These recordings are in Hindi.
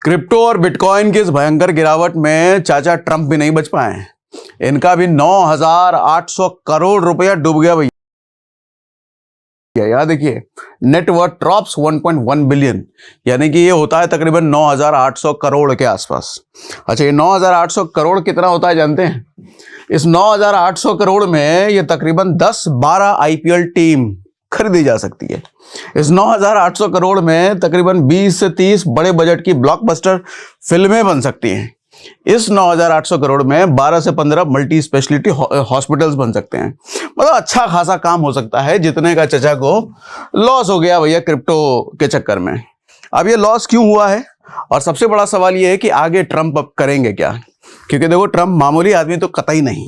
क्रिप्टो और बिटकॉइन की इस भयंकर गिरावट में चाचा ट्रंप भी नहीं बच पाए हैं। इनका भी 9,800 करोड़ रुपया डूब गया भैया। याद देखिए, नेटवर्थ ड्रॉप्स 1.1 बिलियन, यानी कि ये होता है तकरीबन 9,800 करोड़ के आसपास। अच्छा, ये 9,800 करोड़ कितना होता है जानते हैं? इस 9,800 करोड़ में ये तकरीबन 10-12 आईपीएल टीम खरीदी जा सकती है। इस 9,800 करोड़ में तकरीबन 20 से 30 बड़े बजट की ब्लॉकबस्टर फिल्में बन सकती हैं। इस 9,800 करोड़ में 12 से 15 मल्टी स्पेशलिटी हॉस्पिटल्स बन सकते हैं। मतलब अच्छा खासा काम हो सकता है, जितने का चचा को लॉस हो गया भैया क्रिप्टो के चक्कर में। अब ये लॉस क्यों हुआ है, और सबसे बड़ा सवाल ये है कि आगे ट्रंप अब करेंगे क्या? क्योंकि देखो, ट्रंप मामूली आदमी तो कतई नहीं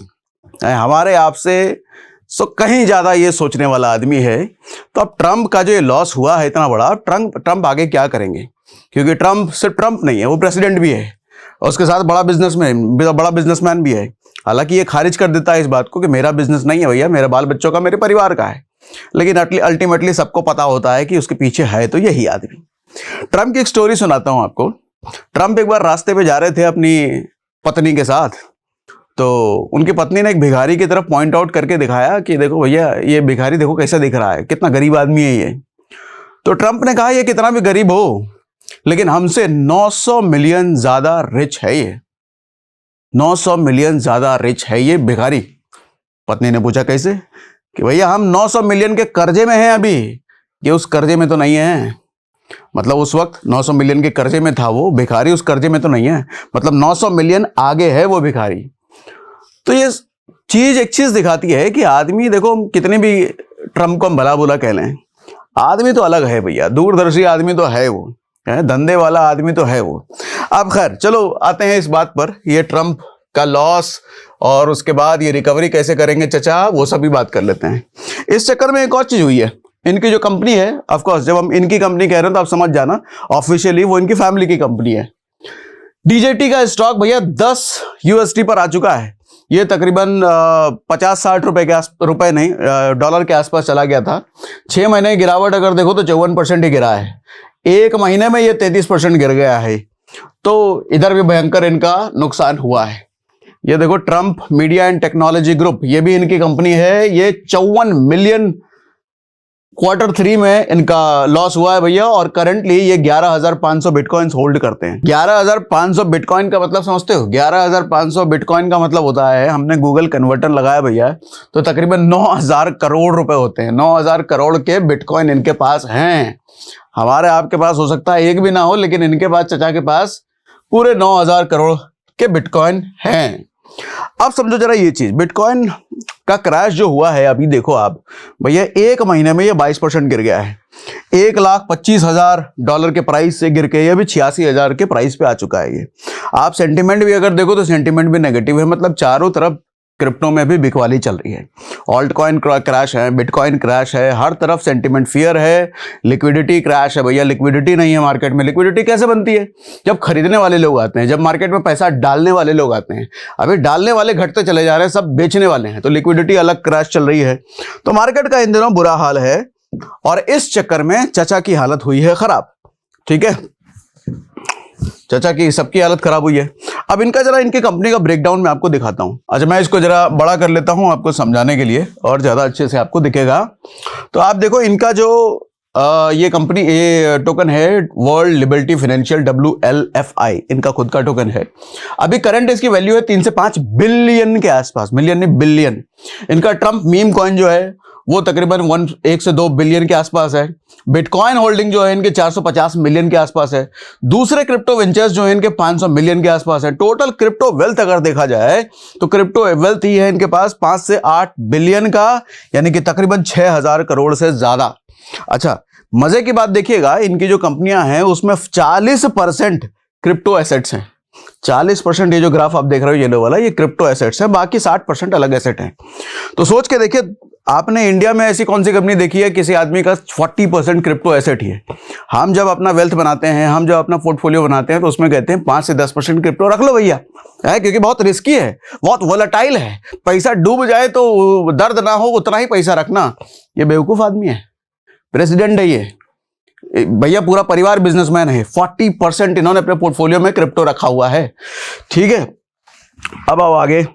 है, हमारे आपसे कहीं ज्यादा ये सोचने वाला आदमी है। तो अब ट्रंप का जो ये लॉस हुआ है इतना बड़ा, ट्रंप आगे क्या करेंगे? क्योंकि ट्रंप सिर्फ ट्रंप नहीं है, वो प्रेसिडेंट भी है और उसके साथ बड़ा बिजनेसमैन भी है। हालांकि ये खारिज कर देता है इस बात को कि मेरा बिजनेस नहीं है भैया, मेरे बाल बच्चों का, मेरे परिवार का है। लेकिन अल्टीमेटली सबको पता होता है कि उसके पीछे है तो यही आदमी। ट्रंप की एक स्टोरी सुनाता हूं आपको। ट्रंप एक बार रास्ते पे जा रहे थे अपनी पत्नी के साथ, तो उनकी पत्नी ने एक भिखारी की तरफ पॉइंट आउट करके दिखाया कि देखो भैया, ये भिखारी देखो कैसा दिख रहा है, कितना गरीब आदमी है ये। तो ट्रंप ने कहा, ये कितना भी गरीब हो लेकिन हमसे 900 मिलियन ज्यादा रिच है ये, 900 मिलियन ज्यादा रिच है ये भिखारी। पत्नी ने पूछा कैसे? कि भैया हम 900 मिलियन के कर्जे में हैं अभी। ये उस कर्जे में तो नहीं है, मतलब उस वक्त 900 मिलियन के कर्जे में था वो भिखारी, उस कर्जे में तो नहीं है, मतलब 900 मिलियन आगे है वो भिखारी। तो ये चीज एक चीज दिखाती है कि आदमी, देखो कितने भी ट्रंप को हम भला बुला कह लें, आदमी तो अलग है भैया, दूरदर्शी आदमी तो है वो, धंधे वाला आदमी तो है वो। अब खैर चलो आते हैं इस बात पर, ये ट्रंप का लॉस और उसके बाद ये रिकवरी कैसे करेंगे चचा, वो सभी बात कर लेते हैं। इस चक्कर में एक और चीज हुई है, इनकी जो कंपनी है, ऑफ कोर्स जब हम इनकी कंपनी कह रहे हैं तो आप समझ जाना, ऑफिशियली वो इनकी फैमिली की कंपनी है। डीजेटी का स्टॉक भैया 10 USD पर आ चुका है। ये तकरीबन 50-60 रुपए नहीं, डॉलर के आसपास चला गया था। 6 महीने की गिरावट अगर देखो तो 54% ही गिरा है। एक महीने में ये 33% गिर गया है। तो इधर भी भयंकर इनका नुकसान हुआ है। ये देखो, Trump media and technology group, ये भी इनकी कंपनी है। ये 54 मिलियन Q3 में इनका लॉस हुआ है भैया, और करंटली ये 11,500 बिटकॉइंस होल्ड करते हैं। 11,500 बिटकॉइन का मतलब समझते हो? 11,500 बिटकॉइन का मतलब होता है, हमने गूगल कन्वर्टर लगाया भैया तो तकरीबन 9,000 करोड़ रुपए होते हैं। 9,000 करोड़ के बिटकॉइन इनके पास हैं। हमारे आपके पास हो सकता है एक भी ना हो, लेकिन इनके पास, चचा के पास पूरे 9,000 करोड़ के बिटकॉइन हैं। अब समझो जरा ये चीज, बिटकॉइन का क्रैश जो हुआ है अभी देखो आप भैया, एक महीने में ये 22% गिर गया है। $1,25,000 के प्राइस से गिर के ये अभी 86,000 के प्राइस पे आ चुका है। ये आप सेंटीमेंट भी अगर देखो तो सेंटीमेंट भी नेगेटिव है, मतलब चारों तरफ क्रिप्टो में भी बिकवाली चल रही है। ऑल्ट कॉइन क्रैश है, बिटकॉइन क्रैश है, हर तरफ सेंटीमेंट फियर है, लिक्विडिटी क्रैश है भैया। लिक्विडिटी नहीं है मार्केट में। लिक्विडिटी कैसे बनती है? जब खरीदने वाले लोग आते हैं, जब मार्केट में पैसा डालने वाले लोग आते हैं। अभी डालने वाले घटते चले जा रहे हैं, सब बेचने वाले हैं, तो लिक्विडिटी अलग क्रैश चल रही है। तो मार्केट का इन दिनों बुरा हाल है, और इस चक्कर में चचा की हालत हुई है खराब। ठीक है, चचा की सबकी हालत खराब हुई है। अब इनका जरा, इनकी कंपनी का ब्रेकडाउन मैं आपको दिखाता हूं। अच्छा, मैं इसको जरा बड़ा कर लेता हूं आपको समझाने के लिए, और ज्यादा अच्छे से आपको दिखेगा। तो आप देखो, इनका जो ये कंपनी, ये टोकन है वर्ल्ड लिबर्टी फाइनेंशियल, WLFI, इनका खुद का टोकन है। अभी करंट इसकी वैल्यू है 3 से 5 बिलियन के आसपास, मिलियन नहीं बिलियन। इनका ट्रंप मीम कॉइन जो है वो तकरीबन 1 से 2 बिलियन के आसपास है। बिटकॉइन होल्डिंग जो है इनके 450 मिलियन के आसपास है। दूसरे क्रिप्टो वेंचर्स जो है इनके 500 मिलियन के आसपास है। टोटल क्रिप्टो वेल्थ अगर देखा जाए तो क्रिप्टो वेल्थ ही है इनके पास 5 से 8 बिलियन का, यानी कि तकरीबन 6,000 करोड़ से ज्यादा। अच्छा, मजे की बात देखिएगा, इनकी जो कंपनियां हैं उसमें 40% क्रिप्टो एसेट्स हैं। 40% ये जो ग्राफ आप देख रहे हो येलो वाला, ये क्रिप्टो एसेट्स है, बाकी 60% अलग एसेट है। तो सोच के देखिए, आपने इंडिया में ऐसी कौन सी कंपनी देखी है किसी आदमी का 40% क्रिप्टो एसेट ही है? हम जब अपना वेल्थ बनाते हैं, हम जब अपना पोर्टफोलियो बनाते हैं, तो उसमें कहते हैं 5 से 10% क्रिप्टो रख लो भैया, है, क्योंकि बहुत रिस्की है, बहुत वोलेटाइल है, पैसा डूब जाए तो दर्द ना हो, उतना ही पैसा रखना। ये बेवकूफ आदमी है, प्रेसिडेंट है ये, भैया पूरा परिवार बिजनेसमैन है, 40% इन्होंने अपने पोर्टफोलियो में क्रिप्टो रखा हुआ है। ठीक है, अब आओ आगे।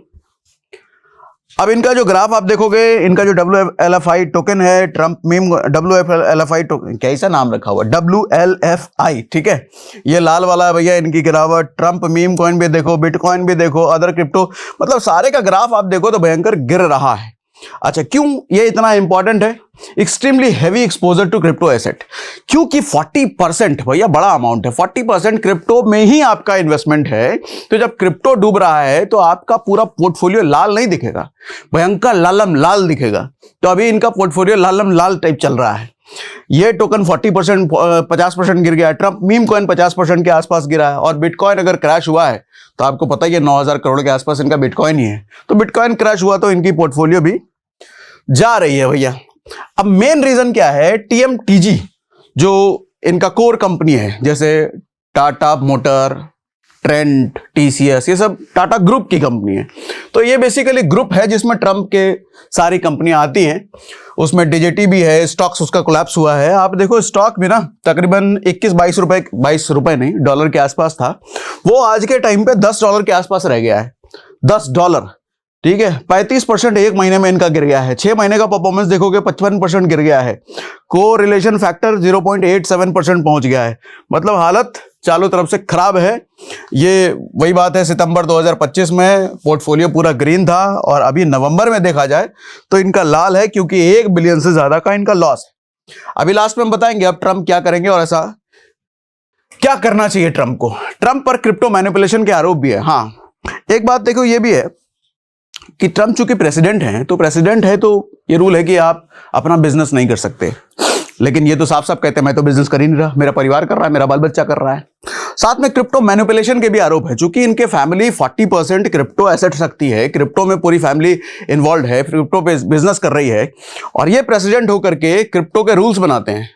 अब इनका जो ग्राफ आप देखोगे, इनका जो WLFI टोकन है, ट्रम्प मीम WLFI टोकन, कैसा नाम रखा हुआ, WLFI, ठीक है, ये लाल वाला है भैया इनकी गिरावट। ट्रम्प मीम कॉइन भी देखो, बिटकॉइन भी देखो, अदर क्रिप्टो, मतलब सारे का ग्राफ आप देखो तो भयंकर गिर रहा है। अच्छा, क्यों ये इतना इंपॉर्टेंट है? Extremely heavy exposure to crypto asset, क्योंकि 40% भैया बड़ा अमाउंट है, 40% क्रिप्टो में ही आपका इन्वेस्टमेंट है। तो जब क्रिप्टो डूब रहा है तो आपका पूरा पोर्टफोलियो लाल नहीं दिखेगा, भयंकर लालम लाल दिखेगा। तो अभी इनका पोर्टफोलियो लालम लाल टाइप चल रहा है। ये टोकन 40% 50% गिर गया है, ट्रम्प मीम कॉइन 50% के आसपास गिरा है, और बिटकॉइन अगर क्रैश हुआ है तो आपको पता ही है 9,000 करोड़ के आसपास इनका बिटकॉइन ही है। तो बिटकॉइन क्रैश हुआ तो इनकी पोर्टफोलियो भी जा रही है भैया। अब मेन रीजन क्या है? TMTG जो इनका कोर कंपनी है, जैसे टाटा मोटर, ट्रेंट, TCS, ये सब टाटा ग्रुप की कंपनी है। तो ये बेसिकली ग्रुप है जिसमें ट्रम्प के सारी कंपनियां आती हैं, उसमें DJT भी है। स्टॉक्स उसका कोलैप्स हुआ है, आप देखो स्टॉक भी ना तकरीबन 22 रुपए नहीं, डॉलर के आसपास था, वो आज के टाइम पे $10 के आसपास रह गया है, $10। ठीक है, 35% एक महीने में इनका गिर गया है। 6 महीने का परफॉर्मेंस देखोगे 55% गिर गया है। कोरिलेशन फैक्टर 0.87% पहुंच गया है। मतलब हालत चारों तरफ से खराब है। ये वही बात है, सितंबर 2025 में पोर्टफोलियो पूरा ग्रीन था, और अभी नवंबर में देखा जाए तो इनका लाल है, क्योंकि 1 बिलियन से ज्यादा का इनका लॉस है। अभी लास्ट में हम बताएंगे अब ट्रम्प क्या करेंगे और ऐसा क्या करना चाहिए ट्रम्प को। ट्रम्प पर क्रिप्टो मैनिपुलेशन के आरोप भी है। हाँ, एक बात देखो ये भी है कि ट्रम्प चूंकि प्रेसिडेंट हैं, तो प्रेसिडेंट है तो ये रूल है कि आप अपना बिजनेस नहीं कर सकते, लेकिन ये तो साफ साफ कहते हैं मैं तो बिजनेस कर ही नहीं रहा, मेरा परिवार कर रहा है, मेरा बाल बच्चा कर रहा है। साथ में क्रिप्टो मैनिपुलेशन के भी आरोप है, चूंकि इनके फैमिली 40% क्रिप्टो एसेट्स रखती है, क्रिप्टो में पूरी फैमिली इन्वॉल्व है, क्रिप्टो पे बिजनेस कर रही है, और ये प्रेसिडेंट होकर के क्रिप्टो के रूल्स बनाते हैं।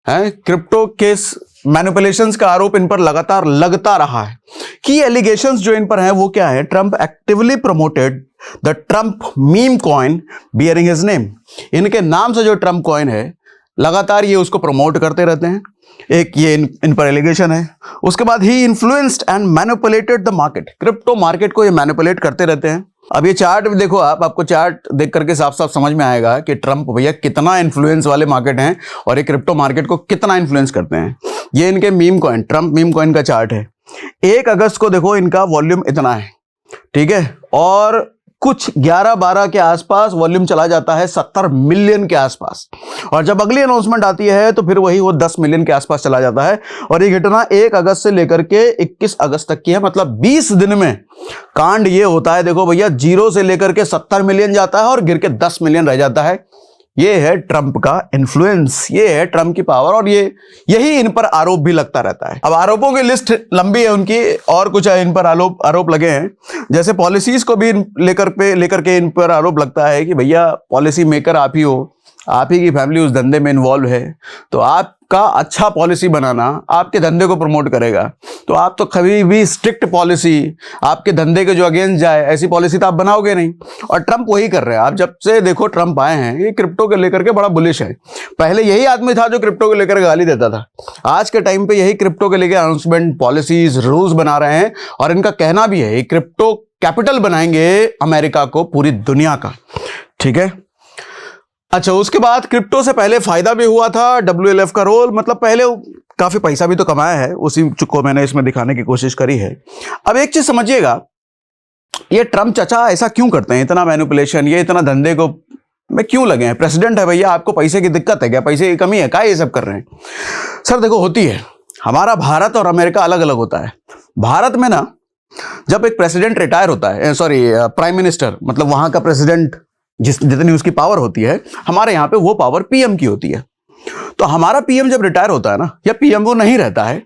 क्रिप्टो केस मैनिपुलेशंस का आरोप इन पर लगातार लगता रहा है। की एलिगेशंस जो इन पर हैं वो क्या है? Trump actively promoted the Trump meme coin bearing his name. इनके नाम से जो ट्रम्प कॉइन है लगातार ये उसको प्रमोट करते रहते हैं, एक ये इन पर एलिगेशन है। उसके बाद ही influenced and manipulated the market, crypto market को ये मैनिपुलेट करते रहते हैं। अब ये चार्ट भी देखो आप, आपको चार्ट देख करके साफ साफ समझ में आएगा कि ट्रम्प भैया कितना इन्फ्लुएंस वाले मार्केट हैं और ये क्रिप्टो मार्केट को कितना इन्फ्लुएंस करते हैं। ये इनके meme coin, Trump meme coin का चार्ट है। 1 अगस्त को देखो इनका वॉल्यूम इतना है, ठीक है, और कुछ 11-12 के आसपास वॉल्यूम चला जाता है 70 मिलियन के आसपास, और जब अगली अनाउंसमेंट आती है तो फिर वही वो 10 मिलियन के आसपास चला जाता है। और ये घटना 1 अगस्त से लेकर के 21 अगस्त तक की है, मतलब 20 दिन में कांड ये होता है। देखो भैया 0 से लेकर के 70 मिलियन जाता है और गिर के 10 मिलियन रह जाता है। ये है ट्रम्प का इन्फ्लुएंस, ये है ट्रम्प की पावर, और यही इन पर आरोप भी लगता रहता है। अब आरोपों की लिस्ट लंबी है उनकी, और कुछ इन पर आरोप लगे हैं, जैसे पॉलिसीज को भी लेकर के इन पर आरोप लगता है कि भैया पॉलिसी मेकर आप ही हो, आप ही की फैमिली उस धंधे में इन्वॉल्व है, तो आपका अच्छा पॉलिसी बनाना आपके धंधे को प्रमोट करेगा। तो आप तो कभी भी स्ट्रिक्ट पॉलिसी आपके धंधे के जो अगेंस्ट जाए ऐसी पॉलिसी तो आप बनाओगे नहीं, और ट्रम्प वही कर रहे हैं। आप जब से देखो ट्रम्प आए हैं, ये क्रिप्टो को लेकर के बड़ा बुलिश है। पहले यही आदमी था जो क्रिप्टो को लेकर गाली देता था, आज के टाइम पे यही क्रिप्टो के लेकर अनाउंसमेंट, पॉलिसीज, रूल्स बना रहे हैं, और इनका कहना भी है क्रिप्टो कैपिटल बनाएंगे अमेरिका को, पूरी दुनिया का। ठीक है, अच्छा, उसके बाद क्रिप्टो से पहले फायदा भी हुआ था। WLF का रोल, मतलब पहले काफी पैसा भी तो कमाया है, उसी को मैंने इसमें दिखाने की कोशिश करी है। अब एक चीज समझिएगा, ये ट्रम्प चाचा ऐसा क्यों करते हैं, इतना मैनिपुलेशन, ये इतना धंधे को में क्यों लगे हैं? प्रेसिडेंट है भैया, आपको पैसे की दिक्कत है क्या? पैसे की कमी है क्या ये सब कर रहे हैं? सर देखो होती है, हमारा भारत और अमेरिका अलग अलग होता है। भारत में ना जब एक प्रेसिडेंट रिटायर होता है, प्राइम मिनिस्टर, मतलब वहां का प्रेसिडेंट जितनी उसकी पावर होती है, हमारे यहाँ पे वो पावर PM की होती है। तो हमारा PM जब रिटायर होता है ना, या PM वो नहीं रहता है,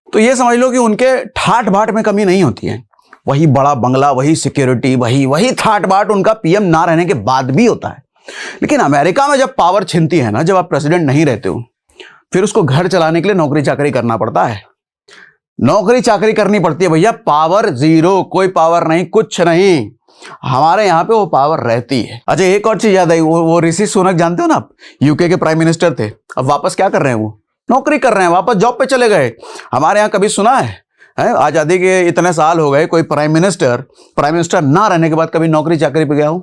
तो ये समझ लो कि उनके ठाट बाट में कमी नहीं होती है। वही बड़ा बंगला, वही सिक्योरिटी, वही ठाट बाट उनका PM ना रहने के बाद भी होता है। लेकिन अमेरिका में जब पावर छिनती है ना, जब आप प्रेसिडेंट नहीं रहते हो, फिर उसको घर चलाने के लिए नौकरी चाकरी करना पड़ता है, नौकरी चाकरी करनी पड़ती है भैया। पावर जीरो, कोई पावर नहीं, कुछ नहीं। हमारे यहाँ पे वो पावर रहती है। अच्छा, एक और चीज याद आई, वो ऋषि सुनक जानते हो ना आप, UK के प्राइम मिनिस्टर थे, अब वापस क्या कर रहे हैं वो, नौकरी कर रहे हैं, वापस जॉब पे चले गए। हमारे यहाँ कभी सुना है आजादी के इतने साल हो गए कोई प्राइम मिनिस्टर ना रहने के बाद कभी नौकरी चाकरी पे गया हो?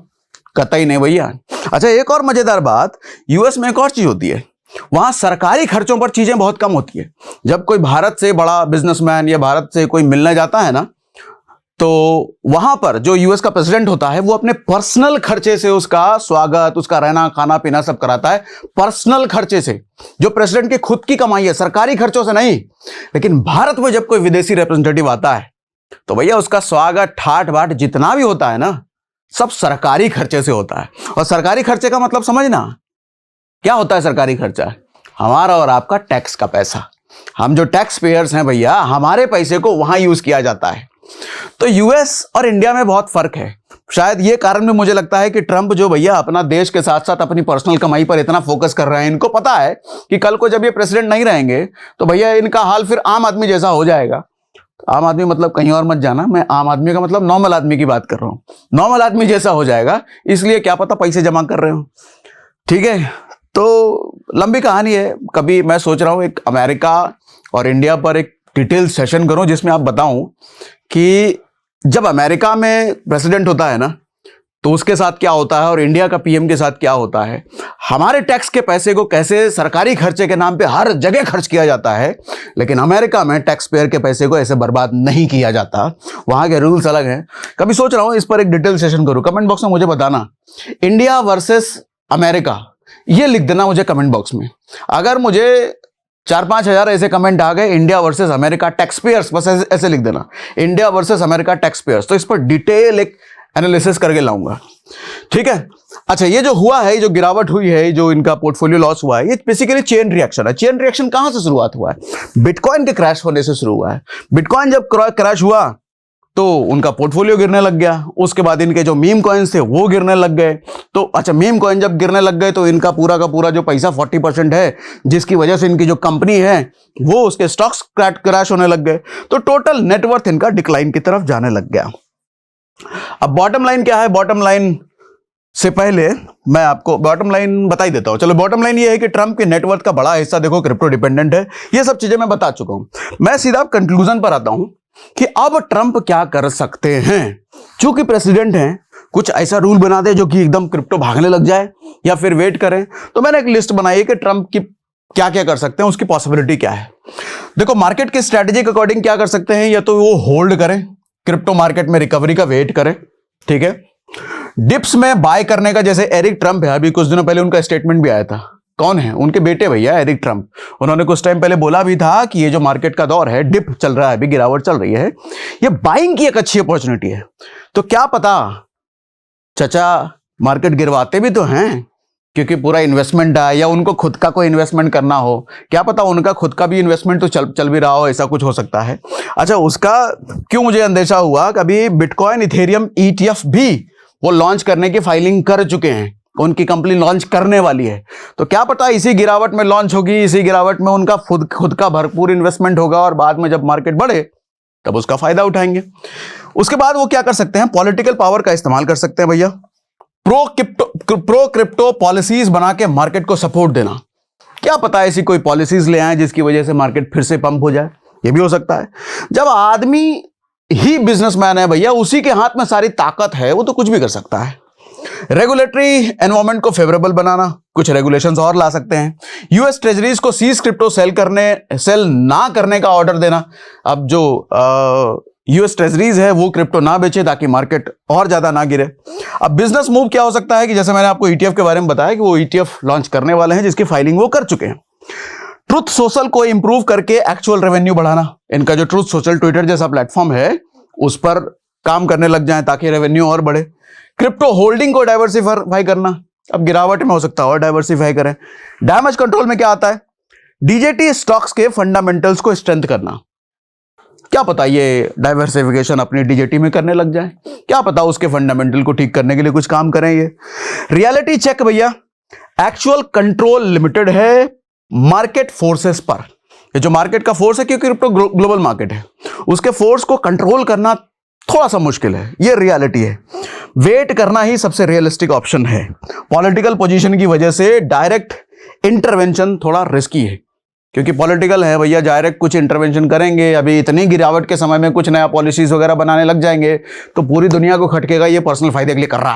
कतई नहीं भैया। अच्छा, एक और मजेदार बात, यूएस में एक और चीज होती है, वहां सरकारी खर्चों पर चीजें बहुत कम होती है। जब कोई भारत से बड़ा बिजनेसमैन या भारत से कोई मिलने जाता है ना, तो वहां पर जो यूएस का प्रेसिडेंट होता है वो अपने पर्सनल खर्चे से उसका स्वागत, उसका रहना खाना पीना सब कराता है, पर्सनल खर्चे से, जो प्रेसिडेंट की खुद की कमाई है, सरकारी खर्चों से नहीं। लेकिन भारत में जब कोई विदेशी रिप्रेजेंटेटिव आता है तो भैया उसका स्वागत ठाट बाट जितना भी होता है ना, सब सरकारी खर्चे से होता है। और सरकारी खर्चे का मतलब समझना क्या होता है? सरकारी खर्चा हमारा और आपका टैक्स का पैसा। हम जो टैक्स पेयर्स हैं भैया, हमारे पैसे को वहां यूज किया जाता है। तो यूएस और इंडिया में बहुत फर्क है। शायद ये कारण भी मुझे लगता है कि ट्रंप जो भैया अपना देश के साथ साथ अपनी पर्सनल कमाई पर इतना फोकस कर रहे हैं, इनको पता है कि कल को जब ये प्रेसिडेंट नहीं रहेंगे तो भैया इनका हाल फिर आम आदमी जैसा हो जाएगा। आम आदमी मतलब कहीं और मत जाना, मैं आम आदमी का मतलब नॉर्मल आदमी की बात कर रहा हूं। नॉर्मल आदमी जैसा हो जाएगा, इसलिए क्या पता पैसे जमा कर रहे हो। ठीक है, तो लंबी कहानी है। कभी मैं सोच रहा हूं एक अमेरिका और इंडिया पर एक डिटेल सेशन करूं जिसमें आप बताऊं कि जब अमेरिका में प्रेसिडेंट होता है ना तो उसके साथ क्या होता है और इंडिया का पीएम के साथ क्या होता है, हमारे टैक्स के पैसे को कैसे सरकारी खर्चे के नाम पे हर जगह खर्च किया जाता है। लेकिन अमेरिका में टैक्स पेयर के पैसे को ऐसे बर्बाद नहीं किया जाता, वहां के रूल्स अलग हैं। कभी सोच रहा हूं इस पर एक डिटेल सेशन करूं। कमेंट बॉक्स में मुझे बताना, इंडिया वर्सेस अमेरिका ये लिख देना मुझे कमेंट बॉक्स में। अगर मुझे 4-5 हजार ऐसे कमेंट आ गए India versus America tax payers, बस ऐसे लिख देना India versus America tax payers, तो इस पर डिटेल एक एनालिसिस करके लाऊंगा। ठीक है। अच्छा, ये जो हुआ है, जो गिरावट हुई है, जो इनका पोर्टफोलियो लॉस हुआ है, ये बेसिकली चेन रिएक्शन है। चेन रिएक्शन कहां से शुरुआत हुआ है? बिटकॉइन के क्रैश होने से शुरू हुआ है। बिटकॉइन जब क्रैश हुआ तो उनका पोर्टफोलियो गिरने लग गया। उसके बाद इनके जो मीम कॉइन्स थे वो गिरने लग गए। तो अच्छा, मीम कॉइन जब गिरने लग गए तो इनका पूरा का पूरा जो पैसा 40% है, जिसकी वजह से इनकी जो कंपनी है वो उसके स्टॉक्स क्रैश होने लग गए। तो टोटल नेटवर्थ इनका डिक्लाइन की तरफ जाने लग गया। अब बॉटम लाइन क्या है? बॉटम लाइन से पहले मैं आपको बॉटम लाइन बता ही देता हूं। चलो, बॉटम लाइन ये है कि ट्रंप के नेटवर्थ का बड़ा हिस्सा देखो क्रिप्टो डिपेंडेंट है। ये सब चीजें मैं बता चुका हूं। मैं सीधा कंक्लूजन पर आता हूं कि अब ट्रंप क्या कर सकते हैं। चूंकि प्रेसिडेंट हैं, कुछ ऐसा रूल बना दे जो कि एकदम क्रिप्टो भागने लग जाए या फिर वेट करें। तो मैंने एक लिस्ट बनाई है कि ट्रंप की क्या क्या कर सकते हैं, उसकी पॉसिबिलिटी क्या है। देखो, मार्केट की स्ट्रेटेजी के अकॉर्डिंग क्या कर सकते हैं, या तो वो होल्ड करें, क्रिप्टो मार्केट में रिकवरी का वेट करें। ठीक है। डिप्स में बाय करने का, जैसे एरिक ट्रंप है, अभी कुछ दिनों पहले उनका स्टेटमेंट भी आया था। कौन है? उनके बेटे भैया, एरिक ट्रंप। उन्होंने कुछ टाइम पहले बोला भी था कि ये जो मार्केट का दौर है, डिप चल रहा है, अभी गिरावट चल रही है, ये बाइंग की एक अच्छी अपॉर्चुनिटी है। तो क्या पता चचा मार्केट गिरवाते भी तो हैं क्योंकि पूरा इन्वेस्टमेंट है, या उनको खुद का कोई इन्वेस्टमेंट करना हो, क्या पता उनका खुद का भी इन्वेस्टमेंट तो चल भी रहा हो, ऐसा कुछ हो सकता है। अच्छा, उसका क्यों मुझे अंदेशा हुआ, कभी बिटकॉइन इथेरियम ETF भी वो लॉन्च करने की फाइलिंग कर चुके हैं, उनकी कंपनी लॉन्च करने वाली है। तो क्या पता इसी गिरावट में लॉन्च होगी, इसी गिरावट में उनका खुद का भरपूर इन्वेस्टमेंट होगा और बाद में जब मार्केट बढ़े तब उसका फायदा उठाएंगे। उसके बाद वो क्या कर सकते हैं, पॉलिटिकल पावर का इस्तेमाल कर सकते हैं भैया, प्रो क्रिप्टो पॉलिसीज बना के मार्केट को सपोर्ट देना। क्या पता ऐसी कोई पॉलिसीज ले आए जिसकी वजह से मार्केट फिर से पंप हो जाए, ये भी हो सकता है। जब आदमी ही बिजनेसमैन है भैया, उसी के हाथ में सारी ताकत है, वो तो कुछ भी कर सकता है। रेगुलेटरी एनवायरमेंट को फेवरेबल बनाना, कुछ रेगुलेशंस और ला सकते हैं। यूएस ट्रेजरीज को सीज क्रिप्टो सेल ना करने का ऑर्डर देना। अब जो यूएस ट्रेजरीज है वो क्रिप्टो ना बेचे ताकि मार्केट और ज्यादा ना गिरे। अब बिजनेस मूव क्या हो सकता है कि जैसे मैंने आपको ETF के बारे में बताया कि वो ETF लॉन्च करने वाले हैं, जिसकी फाइलिंग वो कर चुके हैं। ट्रुथ सोशल को इंप्रूव करके एक्चुअल रेवेन्यू बढ़ाना। इनका जो ट्रुथ सोशल ट्विटर जैसा प्लेटफॉर्म है उस पर काम करने लग जाए ताकि रेवेन्यू और बढ़े। क्रिप्टो होल्डिंग को डाइवर्सिफाई करना, अब गिरावट में हो सकता है और डाइवर्सिफाई करें। डैमेज कंट्रोल में क्या आता है, DJT स्टॉक्स के फंडामेंटल्स को स्ट्रेंथ करना। क्या पता ये डाइवर्सिफिकेशन अपनी DJT में करने लग जाए, क्या पता उसके फंडामेंटल को ठीक करने के लिए कुछ काम करें। ये रियलिटी चेक भैया, एक्चुअल कंट्रोल लिमिटेड है मार्केट फोर्सेस पर। ये जो मार्केट का फोर्स है, क्योंकि क्रिप्टो ग्लोबल मार्केट है, उसके फोर्स को कंट्रोल करना थोड़ा सा मुश्किल है, ये रियलिटी है। वेट करना ही सबसे रियलिस्टिक ऑप्शन है। पॉलिटिकल पोजीशन की वजह से डायरेक्ट इंटरवेंशन थोड़ा रिस्की है, क्योंकि पॉलिटिकल है भैया, डायरेक्ट कुछ इंटरवेंशन करेंगे, अभी इतनी गिरावट के समय में कुछ नया पॉलिसीज वगैरह बनाने लग जाएंगे तो पूरी दुनिया को खटकेगा। ये पर्सनल फायदे के लिए कर रहा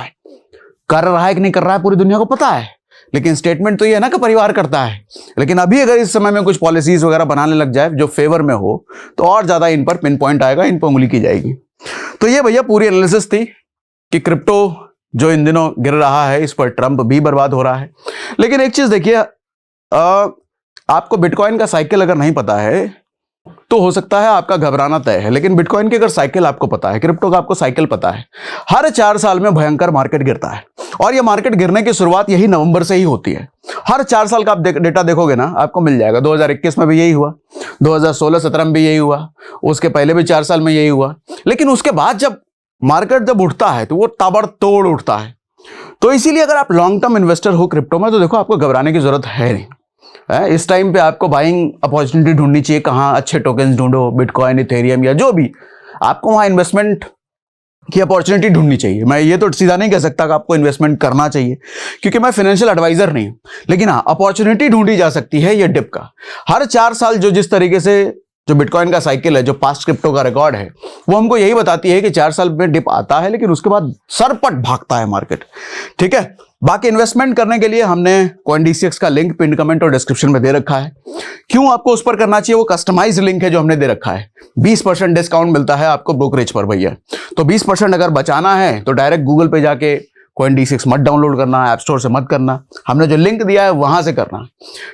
है कि नहीं कर रहा है पूरी दुनिया को पता है, लेकिन स्टेटमेंट तो ये है ना कि परिवार करता है। लेकिन अभी अगर इस समय में कुछ पॉलिसीज वगैरह बनाने लग जाए जो फेवर में हो तो और ज्यादा इन पर पिन पॉइंट आएगा, इन पर उंगली की जाएगी। तो ये भैया पूरी एनालिसिस थी कि क्रिप्टो जो इन दिनों गिर रहा है इस पर ट्रंप भी बर्बाद हो रहा है। लेकिन एक चीज देखिए, आपको बिटकॉइन का साइकिल अगर नहीं पता है तो हो सकता है आपका घबराना तय है, लेकिन बिटकॉइन की अगर साइकिल आपको पता है, क्रिप्टो का आपको साइकिल पता है, हर 4 साल में भयंकर मार्केट गिरता है। और ये मार्केट गिरने की शुरुआत यही नवंबर से ही होती है। हर 4 साल का आप डेटा देखोगे ना आपको मिल जाएगा। 2021 में भी यही हुआ, 2016-17 में भी यही हुआ, उसके पहले भी 4 साल में यही हुआ। लेकिन उसके बाद जब मार्केट जब उठता है तो वो ताबड़तोड़ उठता है। तो इसीलिए अगर आप लॉन्ग टर्म इन्वेस्टर हो क्रिप्टो में तो देखो आपको घबराने की जरूरत है नहीं। इस टाइम पे आपको बाइंग अपॉर्चुनिटी ढूंढनी चाहिए। कहाँ अच्छे टोकन्स ढूंढो, बिटकॉइन, इथेरियम या जो भी, आपको वहां इन्वेस्टमेंट की अपॉर्चुनिटी ढूंढनी चाहिए। मैं ये तो सीधा नहीं कह सकता कि आपको इन्वेस्टमेंट करना चाहिए क्योंकि मैं फाइनेंशियल एडवाइजर नहीं हूं, लेकिन हाँ अपॉर्चुनिटी ढूंढी जा सकती है। ये डिप का हर 4 साल जो जिस तरीके से जो बिटकॉइन का साइकिल है, जो पास्ट क्रिप्टो का रिकॉर्ड है, वो हमको यही बताती है कि 4 साल में डिप आता है लेकिन उसके बाद सरपट भागता है मार्केट। ठीक है, बाकी इन्वेस्टमेंट करने के लिए हमने CoinDCX का लिंक पिन कमेंट और डिस्क्रिप्शन में दे रखा है। क्यों आपको उस पर करना चाहिए, वो कस्टमाइज लिंक है जो हमने दे रखा है। 20% डिस्काउंट मिलता है आपको ब्रोकरेज पर भैया। तो 20% अगर बचाना है तो डायरेक्ट गूगल पे जाके CoinDCX मत डाउनलोड करना, ऐप स्टोर से मत करना, हमने जो लिंक दिया है वहां से करना।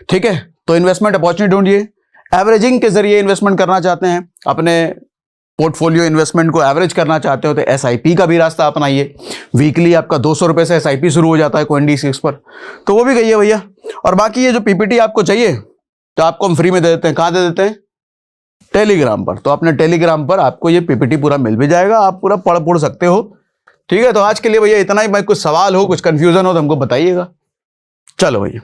ठीक है, तो इन्वेस्टमेंट अपॉर्चुनिटी ढूंढिए। एवरेजिंग के जरिए इन्वेस्टमेंट करना चाहते हैं, अपने पोर्टफोलियो इन्वेस्टमेंट को एवरेज करना चाहते हो तो SIP का भी रास्ता अपनाइए। वीकली आपका 200 रुपए से SIP शुरू हो जाता है CoinDCX पर, तो वो भी कहिए भैया। और बाकी ये जो PPT आपको चाहिए तो आपको हम फ्री में दे देते हैं। कहाँ दे देते हैं? टेलीग्राम पर। तो अपने टेलीग्राम पर आपको ये PPT पूरा मिल भी जाएगा, आप पूरा पढ़ सकते हो। ठीक है, तो आज के लिए भैया इतना ही। भाई कुछ सवाल हो, कुछ कंफ्यूजन हो तो हमको बताइएगा। चलो भैया।